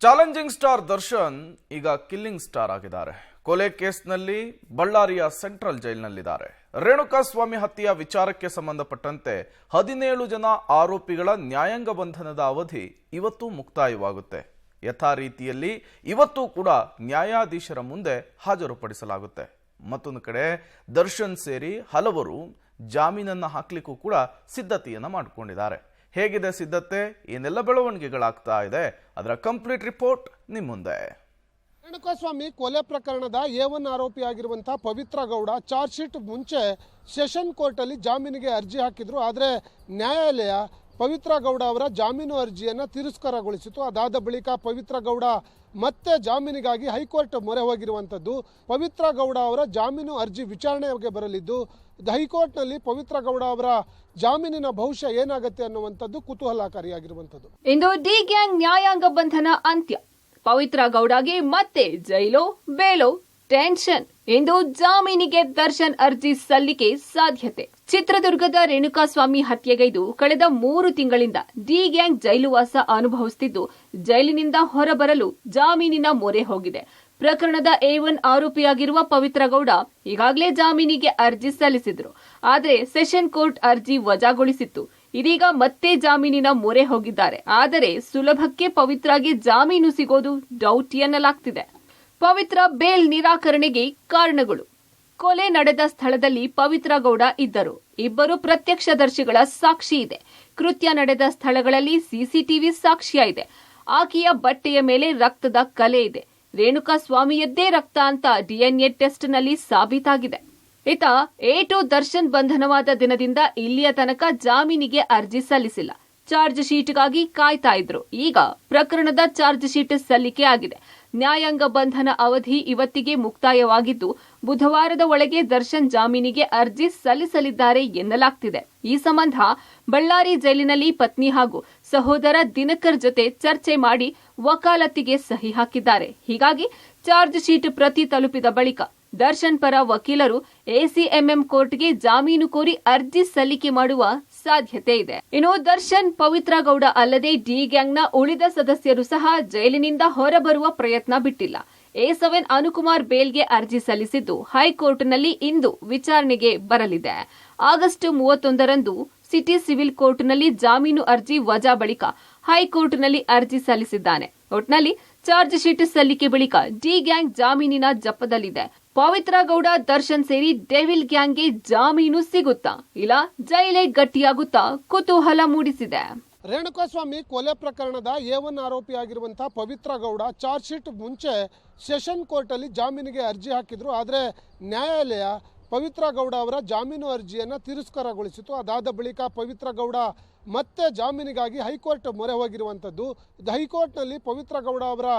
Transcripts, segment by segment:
Challenging star Darshan ಈಗ killing star ಆಗಿದ್ದಾರೆ. ಕೊಲೆ ಕೇಸ್ನಲ್ಲಿ ಬಳ್ಳಾರಿಯ ಸೆಂಟ್ರಲ್ ಜೈಲಿನಲ್ಲಿದ್ದಾರೆ. ರೇಣುಕಾಸ್ವಾಮಿ ಹತ್ಯೆಯ ವಿಚಾರಕ್ಕೆ ಸಂಬಂಧಪಟ್ಟಂತೆ 17 ಜನ ಆರೋಪಿಗಳ ನ್ಯಾಯಾಂಗ ಬಂಧನದ ಅವಧಿ ಇವತ್ತು ಮುಕ್ತಾಯವಾಗುತ್ತೆ. ಯಥಾ ರೀತಿಯಲ್ಲಿ ಇವತ್ತು ಕೂಡ ನ್ಯಾಯಾಧೀಶರ ಮುಂದೆ ಹಾಜರುಪಡಿಸಲಾಗುತ್ತೆ. ಮತ್ತೊಂದು ಕಡೆ ದರ್ಶನ್ ಸೇರಿ ಹಲವರು ಜಾಮೀನನ್ನು ಹಾಕಲಿಕ್ಕೂ ಕೂಡ ಸಿದ್ಧತೆಯನ್ನು ಮಾಡಿಕೊಂಡಿದ್ದಾರೆ. ಹೇಗಿದೆ ಸಿದ್ಧತೆ, ಏನೆಲ್ಲ ಬೆಳವಣಿಗೆಗಳಾಗ್ತಾ ಇದೆ, ಅದರ ಕಂಪ್ಲೀಟ್ ರಿಪೋರ್ಟ್ ನಿಮ್ಮ ಮುಂದೆ. ರೇಣುಕಾಸ್ವಾಮಿ ಕೊಲೆ ಪ್ರಕರಣದ A1 ಆರೋಪಿಯಾಗಿರುವಂತಹ Pavithra Gowda charge sheet ಮುಂಚೆ ಸೆಷನ್ ಕೋರ್ಟಲ್ಲಿ ಜಾಮೀನಿಗೆ ಅರ್ಜಿ ಹಾಕಿದ್ರು. ಆದರೆ ನ್ಯಾಯಾಲಯ ಪವಿತ್ರ ಗೌಡ ಅವರ ಜಾಮೀನು ಅರ್ಜಿಯನ್ನು ತಿರಸ್ಕಾರಗೊಳಿಸಿತು. ಅದಾದ ಬಳಿಕ ಪವಿತ್ರ ಗೌಡ ಮತ್ತೆ ಜಾಮೀನಿಗಾಗಿ ಹೈಕೋರ್ಟ್ ಮೊರೆ ಹೋಗಿರುವಂಥದ್ದು. ಪವಿತ್ರ ಗೌಡ ಅವರ ಜಾಮೀನು ಅರ್ಜಿ ವಿಚಾರಣೆಗೆ ಬರಲಿದ್ದು ಹೈಕೋರ್ಟ್ನಲ್ಲಿ ಪವಿತ್ರ ಗೌಡ ಅವರ ಜಾಮೀನಿನ ಭವಿಷ್ಯ ಏನಾಗುತ್ತೆ ಅನ್ನುವಂಥದ್ದು ಕುತೂಹಲಕಾರಿಯಾಗಿರುವಂಥದ್ದು. ಇಂದು ಡಿ ಗ್ಯಾಂಗ್ ನ್ಯಾಯಾಂಗ ಬಂಧನ ಅಂತ್ಯ. ಪವಿತ್ರ ಗೌಡಗೆ ಮತ್ತೆ ಜೈಲೋ ಬೇಲೋ ಟೆನ್ಷನ್. ಇಂದು ಜಾಮೀನಿಗೆ ದರ್ಶನ್ ಅರ್ಜಿ ಸಲ್ಲಿಕೆ ಸಾಧ್ಯತೆ. ಚಿತ್ರದುರ್ಗದ ರೇಣುಕಾಸ್ವಾಮಿ ಹತ್ಯೆಗೈದು ಕಳೆದ 3 ತಿಂಗಳಿಂದ ಡಿ ಗ್ಯಾಂಗ್ ಜೈಲುವಾಸ ಅನುಭವಿಸುತ್ತಿದ್ದು ಜೈಲಿನಿಂದ ಹೊರಬರಲು ಜಾಮೀನಿನ ಮೊರೆ ಹೋಗಿದೆ. ಪ್ರಕರಣದ A1 ಆರೋಪಿಯಾಗಿರುವ ಪವಿತ್ರ ಗೌಡ ಈಗಾಗಲೇ ಜಾಮೀನಿಗೆ ಅರ್ಜಿ ಸಲ್ಲಿಸಿದ್ರು. ಆದರೆ ಸೆಷನ್ ಕೋರ್ಟ್ ಅರ್ಜಿ ವಜಾಗೊಳಿಸಿತ್ತು. ಇದೀಗ ಮತ್ತೆ ಜಾಮೀನಿನ ಮೊರೆ ಹೋಗಿದ್ದಾರೆ. ಆದರೆ ಸುಲಭಕ್ಕೆ ಪವಿತ್ರಗೆ ಜಾಮೀನು ಸಿಗೋದು ಡೌಟ್ ಎನ್ನಲಾಗ್ತಿದೆ. ಪವಿತ್ರ ಬೇಲ್ ನಿರಾಕರಣೆಗೆ ಕಾರಣಗಳು. ಕೊಲೆ ನಡೆದ ಸ್ಥಳದಲ್ಲಿ ಪವಿತ್ರ ಗೌಡ ಇದ್ದರು. ಇಬ್ಬರು ಪ್ರತ್ಯಕ್ಷದರ್ಶಿಗಳ ಸಾಕ್ಷಿ ಇದೆ. ಕೃತ್ಯ ನಡೆದ ಸ್ಥಳಗಳಲ್ಲಿ ಸಿಸಿಟಿವಿ ಸಾಕ್ಷ್ಯ ಇದೆ. ಆಕೆಯ ಬಟ್ಟೆಯ ಮೇಲೆ ರಕ್ತದ ಕಲೆ ಇದೆ. ರೇಣುಕಾಸ್ವಾಮಿಯದ್ದೇ ರಕ್ತ ಅಂತ DNA ಟೆಸ್ಟ್ನಲ್ಲಿ ಸಾಬೀತಾಗಿದೆ. ಈತ A2 ದರ್ಶನ್ ಬಂಧನವಾದ ದಿನದಿಂದ ಇಲ್ಲಿಯ ತನಕ ಜಾಮೀನಿಗೆ ಅರ್ಜಿ ಸಲ್ಲಿಸಿಲ್ಲ. ಚಾರ್ಜ್ ಶೀಟ್ಗಾಗಿ ಕಾಯ್ತಾ ಇದ್ರು. ಈಗ ಪ್ರಕರಣದ ಚಾರ್ಜ್ ಶೀಟ್ ಸಲ್ಲಿಕೆ ಆಗಿದೆ. ನ್ಯಾಯಾಂಗ ಬಂಧನ ಅವಧಿ ಇವತ್ತಿಗೆ ಮುಕ್ತಾಯವಾಗಿದ್ದು ಬುಧವಾರದ ಒಳಗೆ ದರ್ಶನ್ ಜಾಮೀನಿಗೆ ಅರ್ಜಿ ಸಲ್ಲಿಸಲಿದ್ದಾರೆ ಎನ್ನಲಾಗ್ತಿದೆ. ಈ ಸಂಬಂಧ ಬಳ್ಳಾರಿ ಜೈಲಿನಲ್ಲಿ ಪತ್ನಿ ಹಾಗೂ ಸಹೋದರ ದಿನಕರ್ ಜೊತೆ ಚರ್ಚೆ ಮಾಡಿ ವಕಾಲತ್ತಿಗೆ ಸಹಿ ಹಾಕಿದ್ದಾರೆ. ಹೀಗಾಗಿ ಚಾರ್ಜ್ ಶೀಟ್ ಪ್ರತಿ ತಲುಪಿದ ಬಳಿಕ ದರ್ಶನ್ ಪರ ವಕೀಲರು ACMM ಕೋರ್ಟ್ಗೆ ಜಾಮೀನು ಕೋರಿ ಅರ್ಜಿ ಸಲ್ಲಿಕೆ ಮಾಡುವ ಸಾಧ್ಯತೆ ಇದೆ. ಇನ್ನು ದರ್ಶನ್, ಪವಿತ್ರ ಗೌಡ ಅಲ್ಲದೆ ಡಿ ಗ್ಯಾಂಗ್ನ ಉಳಿದ ಸದಸ್ಯರು ಸಹ ಜೈಲಿನಿಂದ ಹೊರಬರುವ ಪ್ರಯತ್ನ ಬಿಟ್ಟಿಲ್ಲ. A7 ಅನುಕುಮಾರ್ ಬೇಲ್ಗೆ ಅರ್ಜಿ ಸಲ್ಲಿಸಿದ್ದು ಹೈಕೋರ್ಟ್ನಲ್ಲಿ ಇಂದು ವಿಚಾರಣೆಗೆ ಬರಲಿದೆ. ಆಗಸ್ಟ್ 31ರಂದು ಸಿಟಿ ಸಿವಿಲ್ ಕೋರ್ಟ್ನಲ್ಲಿ ಜಾಮೀನು ಅರ್ಜಿ ವಜಾ ಬಳಿಕ ಹೈಕೋರ್ಟ್ನಲ್ಲಿ ಅರ್ಜಿ ಸಲ್ಲಿಸಿದ್ದಾನೆ. ಒಟ್ನಲ್ಲಿ ಚಾರ್ಜ್ ಶೀಟ್ ಸಲ್ಲಿಕೆ ಬಳಿಕ ಡಿ ಗ್ಯಾಂಗ್ ಜಾಮೀನಿನ ಜಪ್ಪದಲ್ಲಿದೆ. ಪವಿತ್ರ ಗೌಡ, ದರ್ಶನ್ ಸೇರಿ ಡೆವಿಲ್ ಗ್ಯಾಂಗ್ಗೆ ಜಾಮೀನು ಸಿಗುತ್ತಾ ಇಲ್ಲ ಜೈಲೇ ಗಟ್ಟಿಯಾಗುತ್ತಾ ಕುತೂಹಲ ಮೂಡಿಸಿದೆ. ರೇಣುಕಾಸ್ವಾಮಿ ಕೊಲೆ ಪ್ರಕರಣದ A1 ಆರೋಪಿಯಾಗಿರುವಂತಹ Pavithra Gowda charge sheet ಮುಂಚೆ ಸೆಷನ್ ಕೋರ್ಟಲ್ಲಿ ಜಾಮೀನಿಗೆ ಅರ್ಜಿ ಹಾಕಿದ್ರು. ಆದರೆ ನ್ಯಾಯಾಲಯ ಪವಿತ್ರ ಗೌಡ ಅವರ ಜಾಮೀನು ಅರ್ಜಿಯನ್ನು ತಿರಸ್ಕಾರಗೊಳಿಸಿತು. ಅದಾದ ಬಳಿಕ ಪವಿತ್ರ ಗೌಡ ಮತ್ತೆ ಜಾಮೀನಿಗಾಗಿ ಹೈಕೋರ್ಟ್ ಮೊರೆ ಹೋಗಿರುವಂಥದ್ದು. ಹೈಕೋರ್ಟ್ನಲ್ಲಿ ಪವಿತ್ರ ಗೌಡ ಅವರ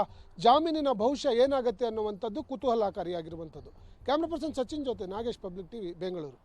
ಜಾಮೀನಿನ ಭವಿಷ್ಯ ಏನಾಗುತ್ತೆ ಅನ್ನುವಂಥದ್ದು ಕುತೂಹಲಕಾರಿಯಾಗಿರುವಂಥದ್ದು. ಕ್ಯಾಮ್ರಾ ಪರ್ಸನ್ ಸಚಿನ್ ಜೊತೆ ನಾಗೇಶ್, ಪಬ್ಲಿಕ್ ಟಿವಿ, ಬೆಂಗಳೂರು.